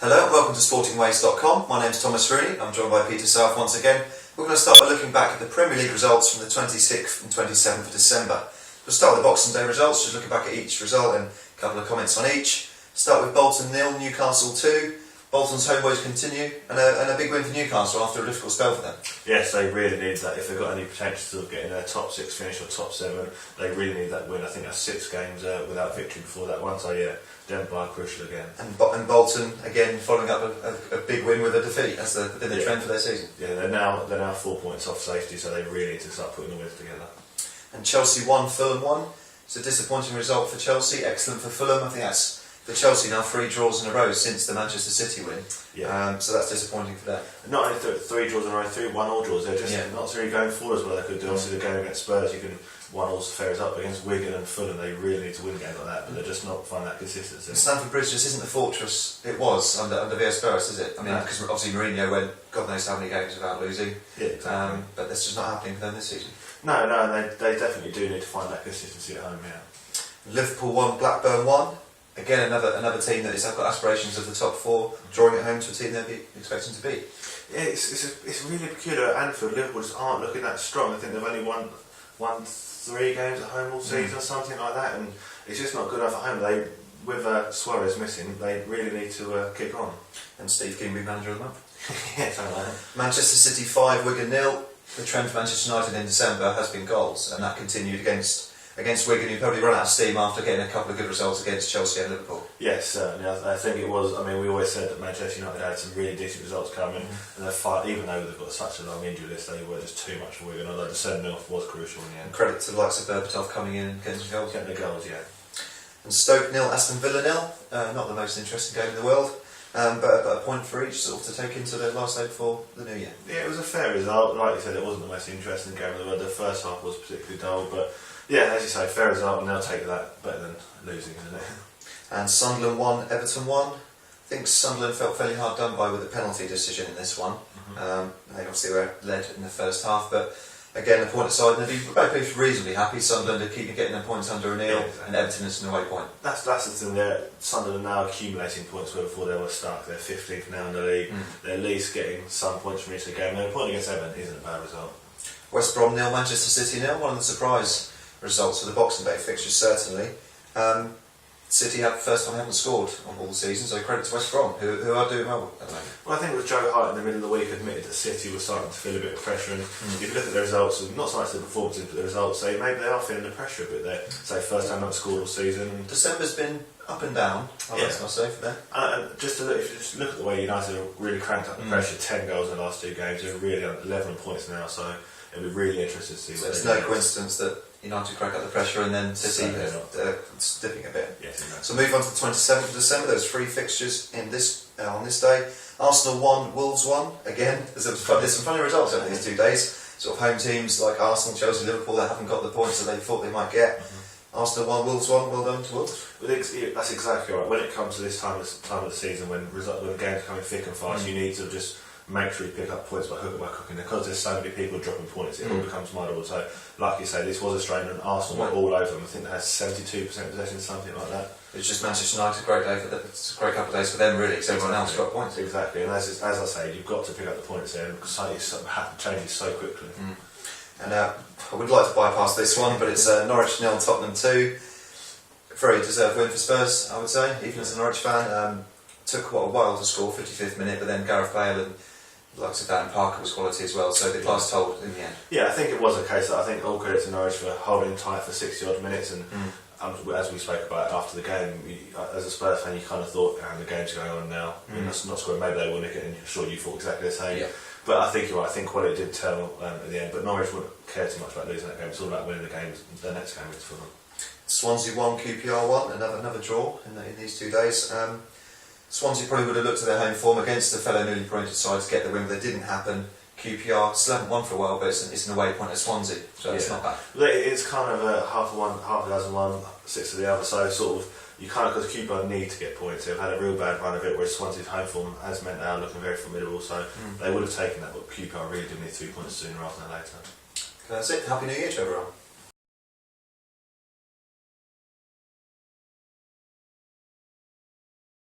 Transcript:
Hello and welcome to sportingways.com. My name is Thomas Rooney. I'm joined by Peter South once again. We're going to start by looking back at the Premier League results from the 26th and 27th of December. We'll start with the Boxing Day results, just looking back at each result and a couple of comments on each. Start with Bolton 0, Newcastle 2. Bolton's home woes continue and a big win for Newcastle after a difficult spell for them. Yes, they really need that. If they've got any potential of getting a top 6 finish or top 7, they really need that win. I think that's 6 games without victory before that one, so yeah, Denver are crucial again. And Bolton, again, following up a big win with a defeat. That's been the trend for their season. Yeah, they're now 4 points off safety, so they really need to start putting the wins together. And Chelsea 1, Fulham 1. It's a disappointing result for Chelsea, excellent for Fulham. I think that's for Chelsea now 3 draws in a row since the Manchester City win. Yeah. So that's disappointing for them. Not only 3 draws in a row, 1-1 draws. They're just not really going forward as well. They could do. Obviously, the game against Spurs, you can 1-1 fair us up against Wigan and Fulham. They really need to win games like that, but they're just not finding that consistency. Stamford Bridge just isn't the fortress it was under Villas-Boas, is it? I mean, because obviously Mourinho went God knows how many games without losing. Yeah, exactly. But that's just not happening for them this season. No, they definitely do need to find that consistency at home. Yeah. Liverpool 1, Blackburn 1. Again, another team that has got aspirations of the top 4, drawing at home to a team they'd be expecting to beat. Yeah, it's really peculiar at Anfield. Liverpool just aren't looking that strong. I think they've only won 3 games at home all season or something like that, and it's just not good enough at home. With Suarez missing, they really need to kick on. And Steve King be manager of the month. Yeah, something like that. Manchester City 5, Wigan 0. The trend for Manchester United in December has been goals, and that continued against Wigan, who probably run out of steam after getting a couple of good results against Chelsea and Liverpool. Yes, certainly. I think it was. I mean, we always said that Manchester United had some really decent results coming, and they fight, even though they've got such a long injury list, they were just too much for Wigan. Although the sending off was crucial in the end. And credit to the likes of Berbatov coming in and getting some goals. Getting the goals, yeah. And Stoke 0, Aston Villa 0. Not the most interesting game in the world, but a point for each sort of to take into the last leg for the new year. Yeah, it was a fair result. Like you said, it wasn't the most interesting game in the world. The first half was particularly dull, but yeah, as you say, fair result, and they'll take that better than losing, isn't it? And Sunderland 1, Everton 1. I think Sunderland felt fairly hard done by with the penalty decision in this one. They obviously were led in the first half, but again, a point aside, and they'd be both reasonably happy. Sunderland are keeping getting their points under O'Neill, exactly. And Everton is an away point. That's the thing. Sunderland are now accumulating points where before they were stuck. They're 15th now in the league. They're at least getting some points from each game. And a point against Everton isn't a bad result. West Brom 0, Manchester City 0. One of the surprise results for the Boxing Day fixtures, certainly. City have the first time they haven't scored on all the season, so credit to West Brom, who are doing well at the moment. Well, I think it was Joe Hart in the middle of the week admitted that City was starting to feel a bit of pressure, and if you look at the results, and not so much the performances, but the results, maybe they are feeling the pressure a bit there. Say first time not scored all season. December's been up and down, I must say, for them. And if you just look at the way United have really cranked up the pressure, 10 goals in the last 2 games, they're really on 11 points now, so it'll be really interesting to see what it's no coincidence that United crank up the pressure and then City dipping a bit. Yes, exactly. So move on to the 27th of December. There's 3 fixtures on this day. Arsenal 1, Wolves 1. Again, there's some funny results over these 2 days. Sort of home teams like Arsenal, Chelsea, Liverpool that haven't got the points that they thought they might get. Arsenal 1, Wolves 1. Well done to Wolves. Well, that's exactly right. When it comes to this time of the season, when games are coming thick and fast, you need to just make sure you pick up points by hook or by crook, and because there's so many people dropping points, it all becomes mineable. So, like you say, this was a strain, and Arsenal went all over them. I think they had 72% possession, something like that. It's just Manchester United, great day for them. It's a great couple of days for them, really, because everyone else got points. Exactly, and as I say, you've got to pick up the points there, because it changes so quickly. And I would like to bypass this one, but it's Norwich 0, Tottenham 2. Very deserved win for Spurs, I would say, even as a Norwich fan. Took a while to score, 55th minute, but then Gareth Bale and likes of Dan Parker was quality as well, so the class told in the end. Yeah, I think it was a case that I think all credit to Norwich for holding tight for 60 odd minutes, and as we spoke about after the game, as a Spurs fan, you kind of thought, the game's going on now, not scoring, maybe they will nick it, and I'm sure you thought exactly the same. But I think you're right, I think quality did tell at the end, but Norwich wouldn't care too much about losing that game. It's all about winning the next game is for them. Swansea 1, QPR 1, another draw in these 2 days. Swansea probably would have looked at their home form against the fellow newly promoted side to get the win, but that didn't happen. QPR still haven't won for a while, but it's an away point at Swansea, so it's not bad. It's kind of a half a dozen one, 6 of the other, so sort of, you kind of, because QPR need to get points. They've had a real bad run of it, whereas Swansea's home form has meant they are looking very formidable, so they would have taken that, but QPR really do need 3 points sooner rather than later. That's it. Happy New Year to everyone.